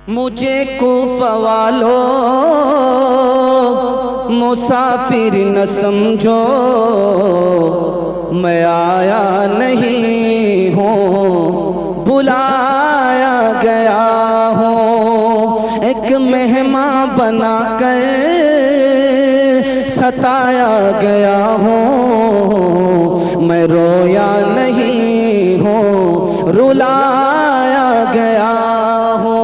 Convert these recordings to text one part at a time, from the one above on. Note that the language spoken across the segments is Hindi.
मुझे कूफा वालो मुसाफिर न समझो, मैं आया नहीं हूँ बुलाया गया हूँ। एक मेहमान बना कर सताया गया हूँ, मैं रोया नहीं हूँ रुलाया गया हूँ।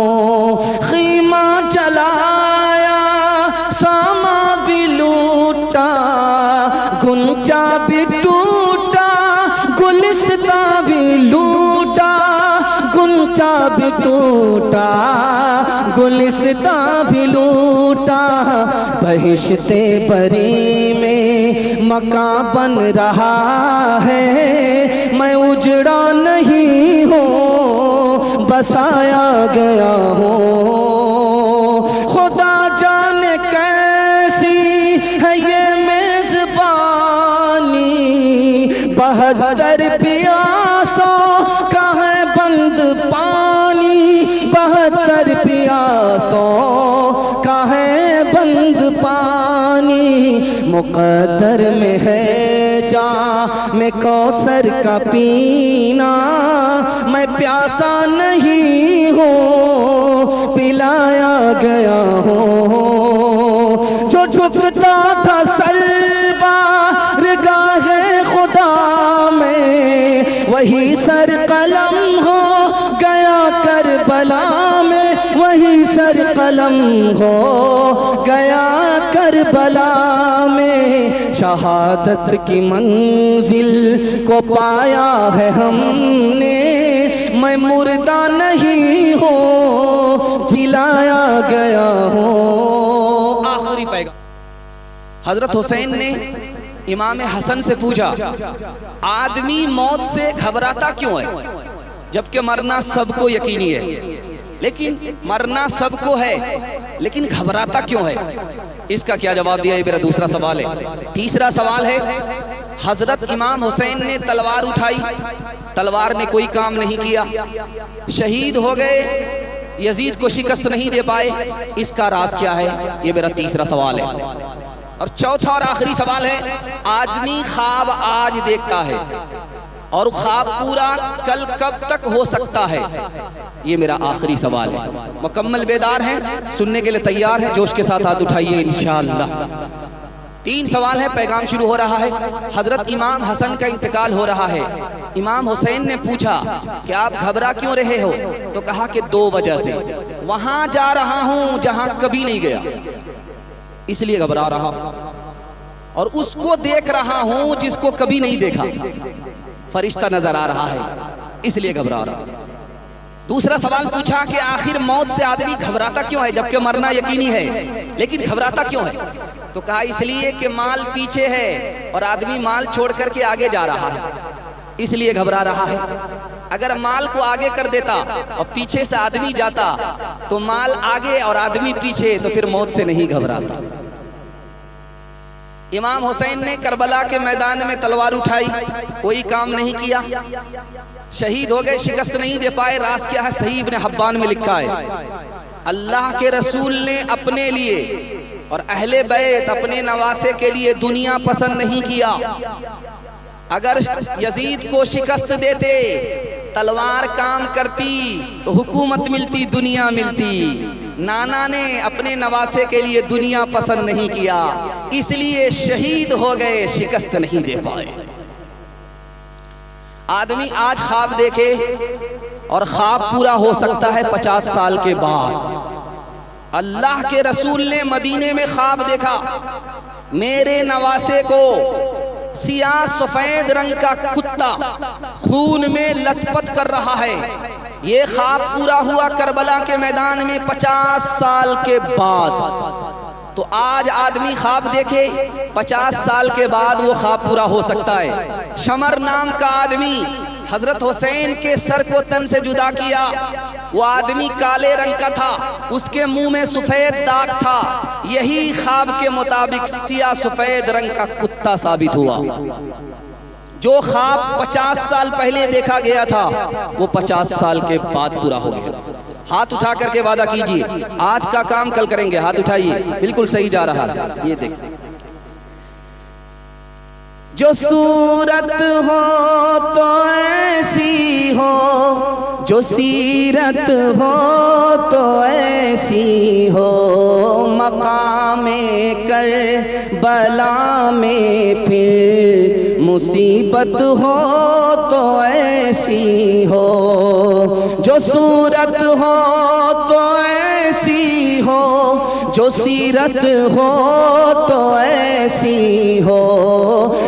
खीमा जलाया सामा भी लूटा, गुंजा भी टूटा, गुलिस्तां भी लूटा, गुंजा भी टूटा, गुलिस्तां भी लूटा। बहिश्ते बरी में मकान बन रहा है, मैं उजड़ा नहीं हूँ बसाया गया हूँ। खुदा जाने कैसी है ये मेजबानी, 72 प्यासों का है बंद पानी, 72 प्यासों का है बंद पानी। मुक़द्दर में है जाम में कौसर का पीना, मैं प्यासा नहीं हूँ पिलाया गया हूँ। जो झुकता था सरबार गाहे खुदा में, वही सर कलम हो गया करबला में, वही सर कलम हो गया करबला में। शहादत की मंजिल को पाया है हमने, मैं मुर्दा नहीं हूँ जिलाया गया हूँ। आखिरी पैगाम हजरत हुसैन ने इमाम हसन से पूछा, आदमी मौत से घबराता क्यों है जबकि मरना सबको यकीनी है, लेकिन मरना सबको है लेकिन घबराता क्यों है? इसका क्या जवाब दिया? ये मेरा दूसरा सवाल है। तीसरा सवाल है, हजरत इमाम हुसैन ने तलवार उठाई, तलवार ने कोई काम नहीं किया, शहीद हो गए, यजीद को शिकस्त नहीं दे पाए, इसका राज क्या है? ये मेरा तीसरा सवाल है। और चौथा और आखिरी सवाल है, आदमी ख्वाब आज देखता है और ख्वाब पूरा कल कब तक हो सकता है? ये मेरा आखिरी सवाल है। मुकम्मल बेदार हैं, सुनने के लिए तैयार है? जोश के साथ हाथ उठाइए इंशाअल्लाह। 3 सवाल है, पैगाम शुरू हो रहा है। हजरत इमाम हसन का इंतकाल हो रहा है। इमाम हुसैन ने पूछा कि आप घबरा क्यों रहे हो? तो कहा कि 2 वजह से, वहां जा रहा हूं जहां कभी नहीं गया इसलिए घबरा रहा, और उसको देख रहा हूं जिसको कभी नहीं देखा, फरिश्ता नजर आ रहा है इसलिए घबरा रहा। दूसरा सवाल पूछा कि आखिर मौत से आदमी घबराता क्यों है जबकि मरना यकीनी है, लेकिन घबराता क्यों है? तो कहा इसलिए कि माल पीछे है और आदमी माल छोड़ करके आगे जा रहा है इसलिए घबरा रहा है। अगर माल को आगे कर देता और पीछे से आदमी जाता तो माल आगे और आदमी पीछे, तो फिर मौत से नहीं घबराता। इमाम हुसैन ने करबला के मैदान में तलवार उठाई, कोई काम नहीं किया, शहीद हो गए, शिकस्त नहीं दे पाए। राज क्या है? सही इब्ने हब्बान में लिखा है, अल्लाह के रसूल ने अपने लिए और अहले बैत अपने नवासे के लिए दुनिया पसंद नहीं किया। अगर यजीद को शिकस्त देते, तलवार काम करती तो हुकूमत मिलती, दुनिया मिलती। नाना ने अपने नवासे के लिए दुनिया पसंद नहीं किया, इसलिए शहीद हो गए, शिकस्त नहीं दे पाए। आदमी आज ख्वाब देखे और ख्वाब पूरा हो सकता है 50 साल के बाद। अल्लाह के रसूल ने मदीने में ख्वाब देखा, मेरे नवासे को सियाह सफेद रंग का कुत्ता खून में लथपथ कर रहा है। ये ख्वाब पूरा हुआ करबला के मैदान में 50 साल के बाद। तो आज आदमी ख्वाब देखे, 50 साल के बाद वो ख्वाब पूरा हो सकता है। शमर नाम का आदमी हजरत हुसैन के सर को तन से जुदा किया, वो आदमी काले रंग का था, उसके मुंह में सफेद दाग था। यही ख्वाब के मुताबिक सिया सफेद रंग का कुत्ता साबित हुआ। जो ख्वाब 50 साल पहले देखा गया था वो 50 साल के बाद पूरा हो गया। हाथ उठा करके वादा कीजिए, आज का काम कल करेंगे। हाथ उठाइए, बिल्कुल सही जा रहा है। ये देखिए, जो सूरत हो तो ऐसी हो, जो सीरत हो तो ऐसी हो, मकामे कर बला में फिर मुसीबत हो तो ऐसी हो। जो सूरत हो तो ऐसी हो, जो सीरत हो तो ऐसी हो,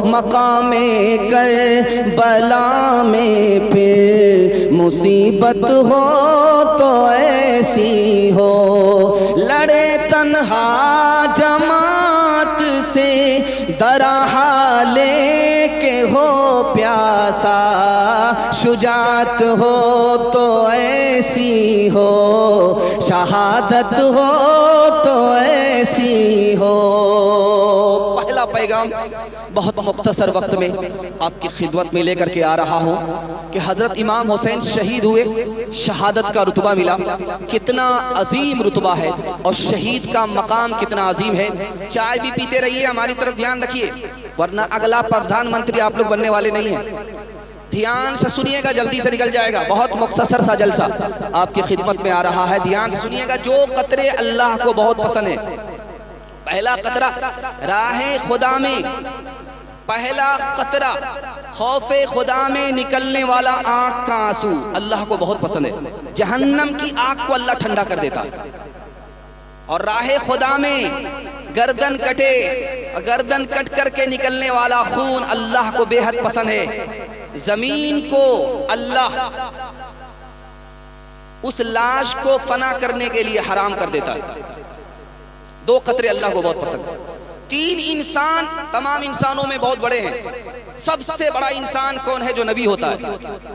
मकामे कर बला में फिर मुसीबत हो तो ऐसी हो। लड़े तन्हा जमात से दरहा लेके हो प्यासा, शुजात हो तो ऐसी हो, शहादत हो तो ऐसी हो। पहला पैगाम बहुत मुख्तसर वक्त में आपकी खिदमत में लेकर के आ रहा हूँ कि हज़रत इमाम हुसैन शहीद हुए, शहादत का रुतबा मिला। कितना अजीम रुतबा है और शहीद का मकाम कितना अजीम है। चाय भी पीते रहिए, हमारी तरफ ध्यान रखिए, वरना अगला प्रधानमंत्री आप लोग बनने वाले नहीं हैं। ध्यान से सुनिएगा, जल्दी से निकल जाएगा। बहुत मुख्तसर सा जलसा आपकी खिदमत में आ रहा है, ध्यान से सुनिएगा। जो कतरे अल्लाह को बहुत पसंद है, पहला कतरा राहे खुदा में, पहला कतरा खौफे खुदा में निकलने वाला आंख का आंसू अल्लाह को बहुत पसंद है। जहन्नम की आग को अल्लाह ठंडा कर देता है। और राहे खुदा में गर्दन कटे, गर्दन कट करके निकलने वाला खून अल्लाह को बेहद पसंद है। जमीन को अल्लाह उस लाश को फना करने के लिए हराम कर देता है। दो कतरे अल्लाह को बहुत पसंद है। तीन इंसान तमाम इंसानों में बहुत बड़े हैं। सबसे बड़ा इंसान कौन है? जो नबी होता है,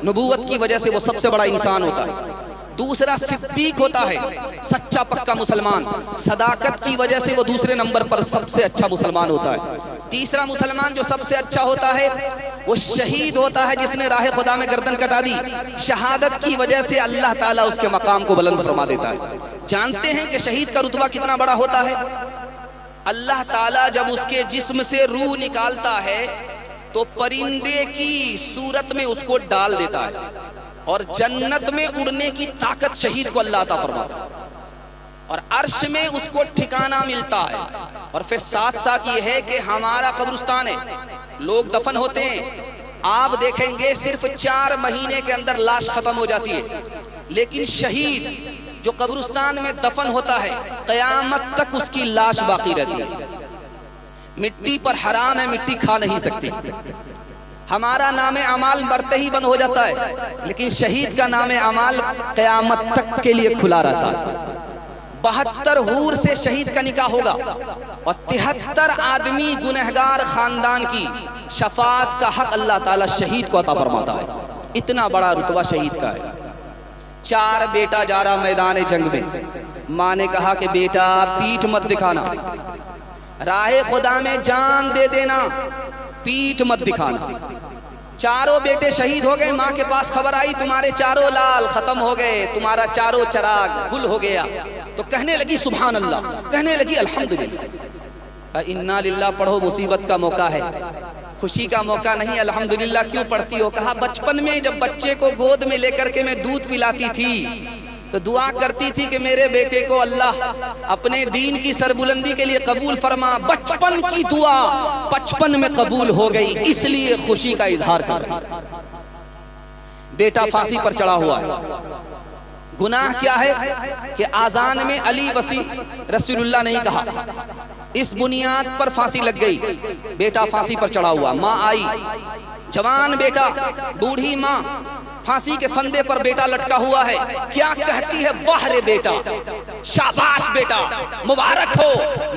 नबूवत की वजह से वो सबसे बड़ा इंसान होता है। दूसरा सिद्दीक होता है, सच्चा पक्का मुसलमान, सदाकत की वजह से वो दूसरे नंबर पर सबसे अच्छा मुसलमान होता है। तीसरा मुसलमान जो सबसे अच्छा होता है वो शहीद होता है, जिसने राह खुदा में गर्दन कटा दी। शहादत की वजह से अल्लाह ताला उसके मकाम को बुलंद फरमा देता है। जानते हैं कि शहीद का रुतबा कितना बड़ा होता है? अल्लाह ताला जब उसके जिस्म से रूह निकालता है तो परिंदे की सूरत में उसको डाल देता है और जन्नत में उड़ने की ताकत शहीद को अल्लाह अता फरमाता है और अर्श में उसको ठिकाना मिलता है। और फिर साथ साथ ये है कि हमारा कब्रिस्तान है, लोग दफन होते हैं, आप देखेंगे सिर्फ 4 महीने के अंदर लाश खत्म हो जाती है, लेकिन शहीद जो कब्रिस्तान में दफन होता है कयामत तक उसकी लाश बाकी रहती है। मिट्टी पर हराम है, मिट्टी खा नहीं सकती। हमारा नामे अमाल मरते ही बंद हो जाता है, लेकिन शहीद का नामे अमाल कयामत तक के लिए खुला रहता है। 72 हूर से शहीद का निकाह होगा और 73 आदमी गुनहगार खानदान की शफात का हक अल्लाह ताला शहीद को अता फरमाता है। इतना बड़ा रुतबा शहीद का है। 4 बेटा जा रहा मैदान जंग में, माँ ने कहा कि बेटा पीठ मत दिखाना, राहे खुदा में जान दे देना, पीठ मत दिखाना। चारों बेटे शहीद हो गए। माँ के पास खबर आई तुम्हारे चारों लाल खत्म हो गए, तुम्हारा चारों चराग गुल हो गया। तो कहने लगी सुभान अल्लाह, कहने लगी अल्हम्दुलिल्लाह। इन्ना लिल्लाह पढ़ो, मुसीबत का मौका है, खुशी का मौका नहीं। अल्हम्दुलिल्लाह क्यों पढ़ती हो? कहा बचपन में जब बच्चे को गोद में लेकर के मैं दूध पिलाती थी तो दुआ करती थी कि मेरे बेटे को अल्लाह अपने दीन की सरबुलंदी के लिए कबूल फरमा। बचपन की दुआ 55 में कबूल हो गई, इसलिए खुशी का इजहार कर रही। बेटा फांसी पर चढ़ा हुआ है। गुनाह क्या है कि आजान में अली वसी रसूलुल्लाह नहीं कहा, इस बुनियाद पर फांसी लग गई। बेटा फांसी पर चढ़ा हुआ, माँ आई, जवान बेटा, बूढ़ी माँ, फांसी के फंदे पर बेटा लटका हुआ है। क्या कहती है? वाह रे बेटा, शाबाश बेटा, मुबारक हो,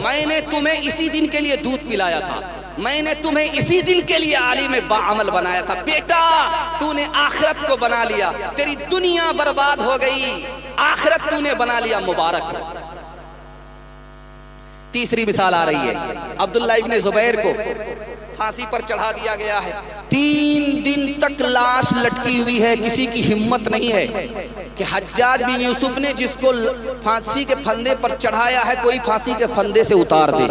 मैंने तुम्हें इसी दिन के लिए दूध पिलाया था, मैंने तुम्हें इसी दिन के लिए आलिम बाअमल बनाया था। बेटा तूने आखिरत को बना लिया, तेरी दुनिया बर्बाद हो गई, आखिरत तूने बना लिया, मुबारक हो। तीसरी मिसाल आ रही है। अब्दुल्लाह इब्ने जुबैर को फांसी पर चढ़ा दिया गया है। 3 दिन तक लाश लटकी हुई है। किसी की हिम्मत नहीं है कि हज्जाज बिन यूसुफ ने जिसको फांसी के फंदे पर चढ़ाया है कोई फांसी के फंदे से उतार दे।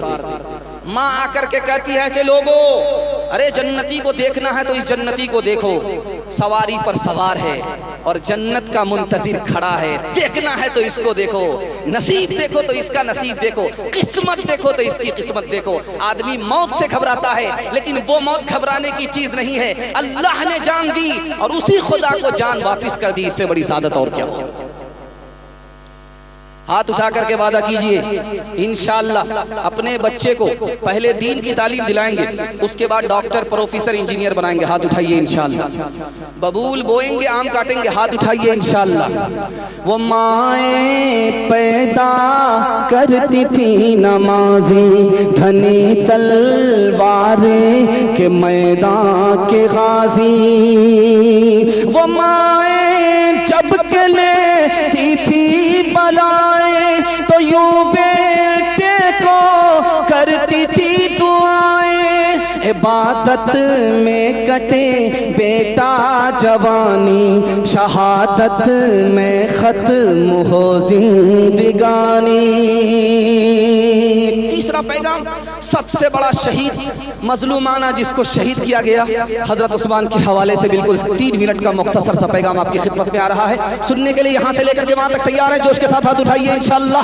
माँ आकर के कहती है कि लोगों, अरे जन्नती को देखना है तो इस जन्नती को देखो, सवारी पर सवार है और जन्नत का मुंतजिर खड़ा है। देखना है तो इसको देखो, नसीब देखो तो इसका नसीब देखो, किस्मत देखो तो इसकी किस्मत देखो। आदमी मौत से घबराता है, लेकिन वो मौत घबराने की चीज नहीं है। अल्लाह ने जान दी और उसी खुदा को जान वापिस कर दी। इससे बड़ी सादत और क्या हो। हाथ उठा करके वादा कीजिए, इंशाअल्लाह अपने बच्चे को पहले दीन की तालीम दिलाएंगे, उसके बाद डॉक्टर, प्रोफेसर, इंजीनियर बनाएंगे। हाथ उठाइए इंशाअल्लाह। बबूल बोएंगे, आम काटेंगे। हाथ उठाइए इंशाअल्लाह। वो माएँ पैदा करती थी नमाजी, धनी तलवारें के मैदान के गाजी। वो माएँ जब के लेती थी बलाएं तो यूं बेटे को करती थी दुआएं। इबादत में कटे बेटा जवानी, शहादत में खत्म हो जिंदगानी। तीसरा पैगाम, सबसे बड़ा शहीद मजलूमाना जिसको शहीद किया गया, हजरत उस्मान के हवाले से बिल्कुल 3 मिनट का मुख्तसर सा पैगाम आपकी खिदमत में आ रहा है। सुनने के लिए यहाँ से लेकर के वहां तक तैयार है। जोश के साथ हाथ उठाइए इंशाअल्लाह।